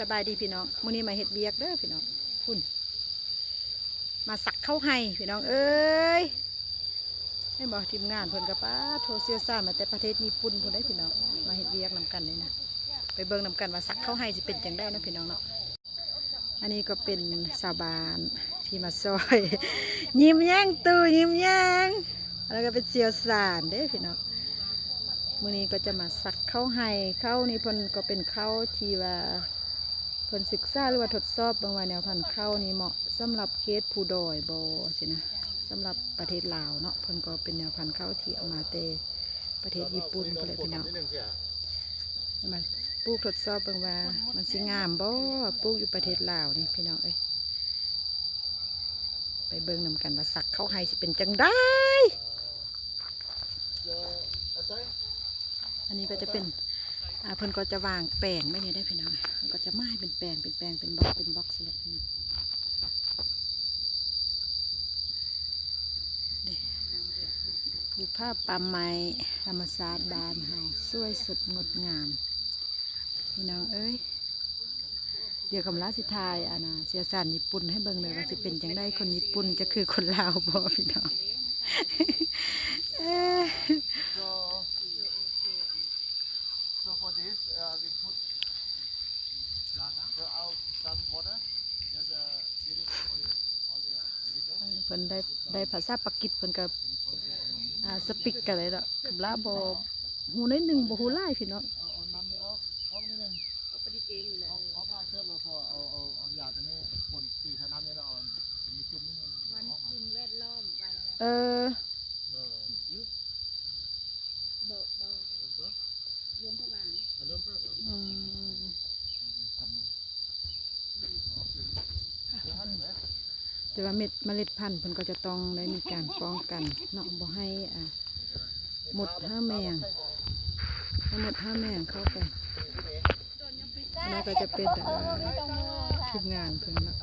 สบายดีพี่น้องมื้อนี้มาเฮ็ดเบียกเด้อพี่น้องพุ่นมาสักเข้าให้พี่น้องเอ้ยให้บอกทีมงานเพิ่นกับป้าโทรเซียซ่ามาแต่ประเทศญี่ปุ่นพุ่นได้พี่น้องมาเฮ็ดเบียกนำกันเลยนะไปเบิ่งนำกันว่าสักเข้าให้สิเป็นจังได้นะพี่น้องเนาะอันนี้ก็เป็นชาวบ้านที่มาซอยยิ้มแย้งตู่ยิ้มแย้งแล้วก็เป็นเซียวสานเด้พี่น้องมื้อนี้ก็จะมาสักเข้าให้เข้านี่เพิ่นก็เป็นเข้าที่ว่าเพิ่นศึกษาหรือว่าทดสอบบางว่าแนวพันธุ์เข้านี่เหมาะสำหรับเคสผู้ดอยบ่สินะสำหรับประเทศลาวเนาะเพิ่นก็เป็นแนวพันธุ์เข้าที่เอามาแต่ประเทศญี่ปุ่นก็เลยพี่น้องมาปลูกทดสอบบางว่ามันสิงามบ่ปลูกอยู่ประเทศลาวนี่พี่น้องเอ้ยไปเบิ่งนำกันว่าสักเข้าให้สิเป็นจังได้อันนี้ก็จะเป็นเพิ่นก็จะวางแป้งไม่เนี่ยได้พี่น้องมันก็จะไม้เป็นแป้งเป็นบล็อกสลับนะผูกผ้าปามไม้ธรรมศาสตร์บานเฮาสวยสดงดงามพี่น้องเอ้ยเดี๋ยวคำลาสิทายนะเสียสารญี่ปุ่นให้เบิ่งเลยว่าจะเป็นจังได้คนญี่ปุ่นจะคือคนลาวบ่พี่น้องSo for this, we put out some water. Just little little. เพิ่นได้ภาษาปากีสเพิ่นกับสปิกกันเลยละคำลาบ่หูนิดนึงบ่หูหลายพี่น้องเอาน้ำออกนิดนึงเอาประดิษฐ์เองเลยเอาผ้าเชือกเราพอเอายาตัวนี้ผลสีทน้ำนี้เราเอาอันนี้จุ่มนิดนึงมันสิ่งแวดล้อมรวมพลังแต่ว่าเมล็ดพันธุ์เพิ่นก็จะต้องได้มีการป้องกันเนาะบ่ให้หมดห้าแมงเข้าไปแล้วก็จะเป็นทีมงานเพิ่นเนาะ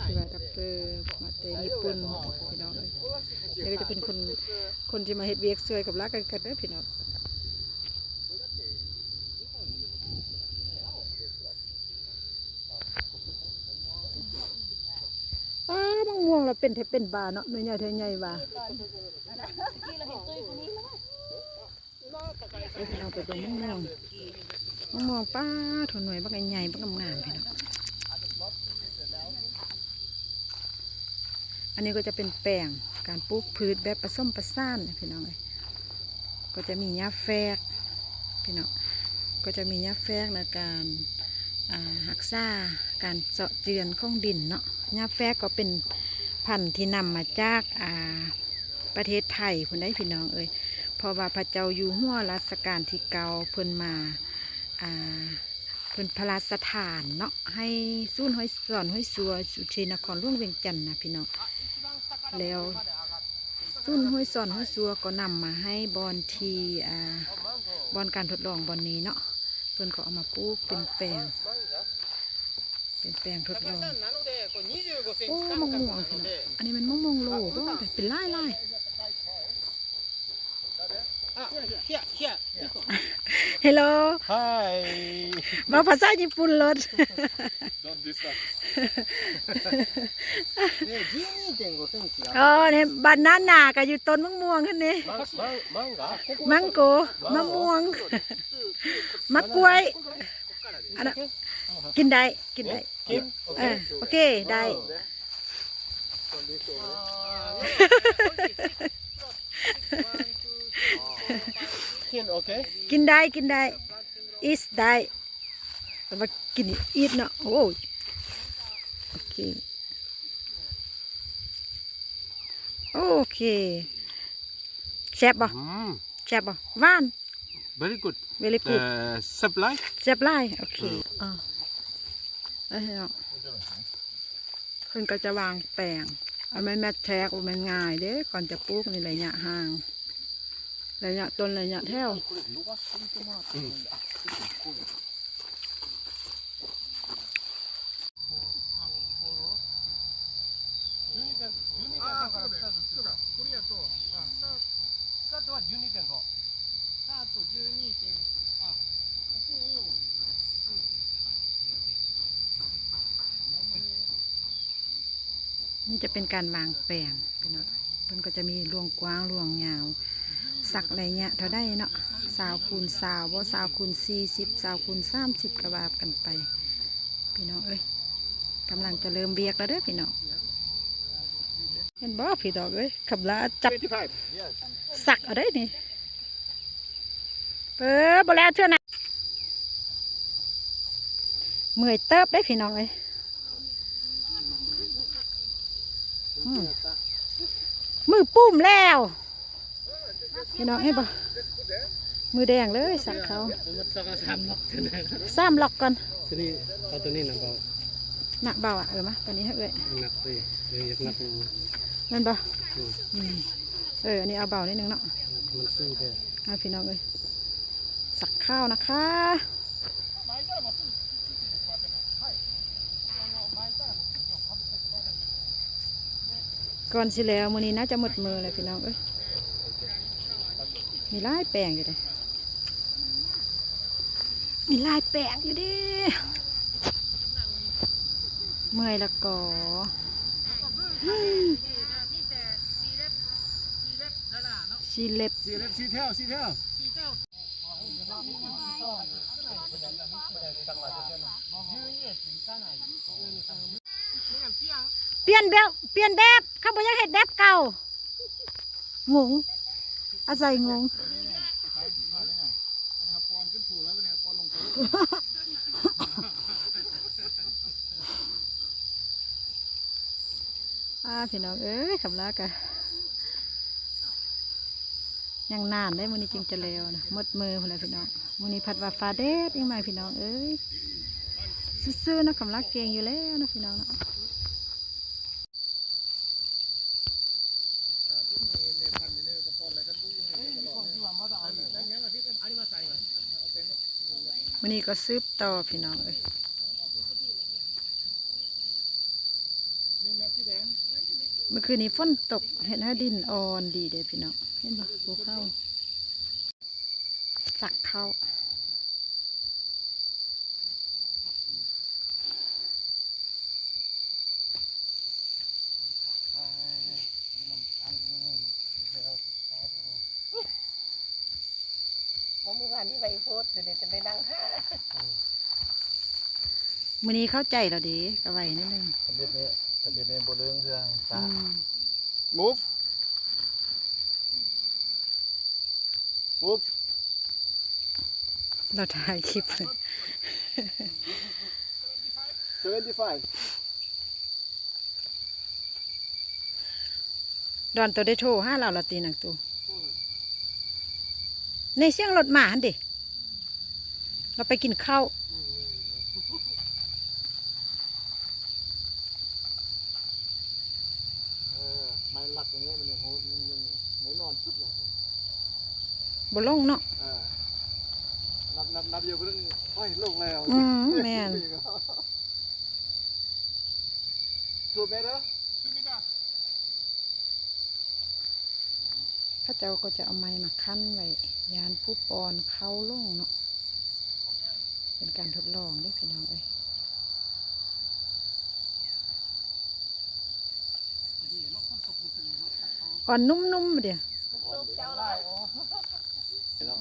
ที่ว่าดับเตอร์มาแต่ญี่ปุ่นพี่น้องเลยแล้วก็จะเป็นคนที่มาเฮ็ดเวียกช่วยกับรักกันเด้อพี่น้องมะม่วงเราเป็นบาเนาะหน่วยใหญ่บาเราไปตรงมะม่วงป้าถั่วหน่วยบักใหญ่บักงามพี่น้องอันนี้ก็จะเป็นแปลงการปลูกพืชแบบผสมผสานพี่น้องเลยก็จะมีหญ้าแฝกพี่น้องก็จะมีหญ้าแฝกในการหักษาการเจาะเจือนของดินเนาะหญ้าแฝกก็เป็นพันธุ์ที่นำมาจากประเทศไทยคนได้พี่น้องเอ้ยเพราะว่าพระเจ้าอยู่หัวรัชกาลที่เก้าเพิ่นมาเพิ่นพระราชทานเนาะให้ศูนย์ห้อยสอนห้อยสัวสุเทนครหลวงเวียงจันทน์นะพี่น้องแล้วศูนย์ห้อยสอนห้อยสัวก็นำมาให้บอนที่บอนการทดลองบอนนี้เนาะเพิ่นก็เอามาปลูกเป็นแปลงทดลองโอ้มะม่วงพี่น้องอันนี้มันมะม่วงโลก็เป็นไร่ฮัลโหล Hi. มาภาษาญี่ปุ่นรถ Don't do that. 12.5センチ。อ๋อเนี่ยบานนานาก็อยู่ต้นมะม่วงขึ้นนี่มังโกมะม่วงมะกล้วยอันนั้นกินได้โอเคได้Okay. กินได้อีสได้แต่ว่ากินอีสเนาะโอ้ยโอเคแซ่บบ่หวาน Very good. very good Supply. แซ่บหลายโอเคเนาะเพิ่นก็จะวางแปลงเอาไม้แมทแทกมันง่ายเด้ก่อนจะปลูกในระยะห่างระยะต้นระยะแถว นี่จะเป็นการวางแปลงพี่น้องมันก็จะมีรวงกว้างรวงยาวสักอะไรเงี้ยเท่าได้เนาะ20 x 20บ่20 x 40 20 x 30กระบาบกันไปพี่น้องเอ้ยกำลังจะเริ่มเบียกแล้วเด้อพี่น้องเห็นบ่พี่น้องเอ้ยขับลาจับ 25 yes สักเอาได้นี่บ่แล้วเชื่อนะเมื่อยเติบได้พี่น้องเอ้ยมือปุ้มแล้วพี่น้องเห็นบ่มือแดงเลยสักเขา มันสองสามล็อกตัวนั้น 3 ล็อกก่อน ตัวนี้เอาตัวนี้นะเบา หนักเบาอ่ะมาตัวนี้ให้เอ้ย หนักเลยอยากหนัก นั่นบ่อันนี้เอาเบานิดนึงเนาะ มันสู้ได้ เอาพี่น้องเอ้ยสักข้าวนะคะก่อนสิแล้วมื้อนี้น่าจะหมดมือเลยพี่น้องเอ้ยมีลายแป้งอยู่เลยมีลายแป้งอยู่ดิเมื่อยละก่อสีเล็บ สีเล็บสีเท่าสีเท่า เปลี่ยนแบบเขาบอกอยากเห็ดแบบเก่างงอาศัยงงพี่น้องเอ้ยคำลากะยังนานได้มื้อนี้จึงจะแล้วนะหมดมือพุ่นแหละพี่น้องมื้อนี้ผัดว่าฟ้าแดดยังไงพี่น้องเอ้ยซื่อๆนะคำลาเก่งอยู่แล้วนะพี่น้องเนาะมื้อนี้ก็ซื้อต่อพี่น้องเอ้ยเมื่อคืนนี้ฝนตกเห็นว่าดินอ่อนดีเด้พี่น้องเห็นปะภูเข้าสักเข้าเมื่อวานที่ไปโพสต์เดี๋ยวจะไปดังท่า มื้อนี้เข้าใจแล้วดีกระไว้นิดนึง ทะเบียนนี้บ่เรื่องเทื่องฟ้า อืม move move เราถ่ายคลิปเลย 75 ดอนตัวได้โทรห้าเราละตีหนังตัวในเสียงรถหมาหันดิเราไปกินข้าว ไม้หลักตรงนี้มันยังโหยังนอนสุดเลย บลงเนาะ นับอยู่เพิ่งโอ้ยลงแล้ว แม่น ถูกไหมเด้อ พระเจ้าก็จะเอาไม้มาคั้นไว้ยานผู้ปอนเข้าลงเนาะเป็นการทดลองเด้วยพี่น้องเอ้ยอ่อนนุ่มๆเดียว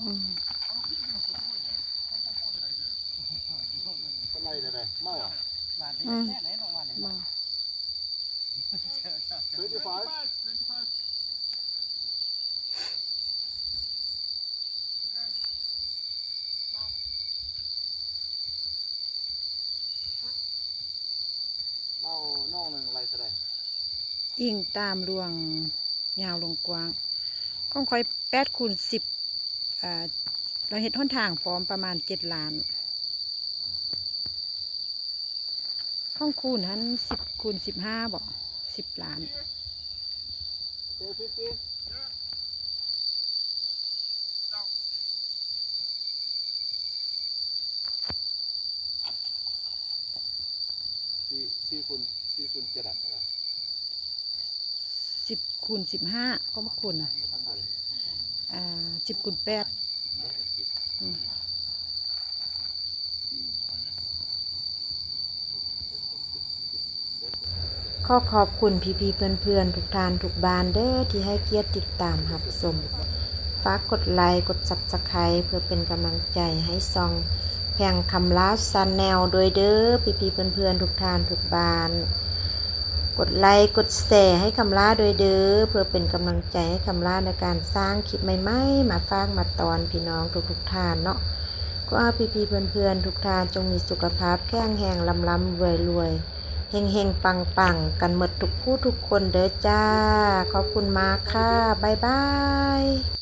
อืม อะไรเนี่ยเมาอ่ะ อืมมา 25 เมาน้องหนึ่งอะไรแสดง อิงตามรวงยาวลงกว้างก้องคอย8 x 10เราเห็นห้นทางพร้อมประมาณ7 ล้านข้องคูณหัน10 x 15บอก10 ล้าน โอเค504 คูณ7อ่ะ 10 x 15ก็มาคูณนะ10 x 8 ขอบคุณพี่ๆเพื่อนๆทุกท่านทุกบ้านเด้อที่ให้เกียรติติดตามรับชมฝากกดไลค์กด Subscribe เพื่อเป็นกำลังใจให้ซองแพงคำลาชาแนลโดยเด้อพี่ๆเพื่อนๆทุกท่านทุกบ้านกดไลค์กดแชร์ให้คำลาโดยเด้อเพื่อเป็นกำลังใจให้คำลาในการสร้างคลิปใหม่ๆมาฝากมาตอนพี่น้องทุกๆท่านเนาะก็เอาพี่ๆเพื่อนๆทุกท่านจงมีสุขภาพแข็งแรงลำๆรวยๆเฮงๆปังๆกันหมดทุกผู้ทุกคนเด้อจ้าขอบคุณมากค่ะบ๊ายบาย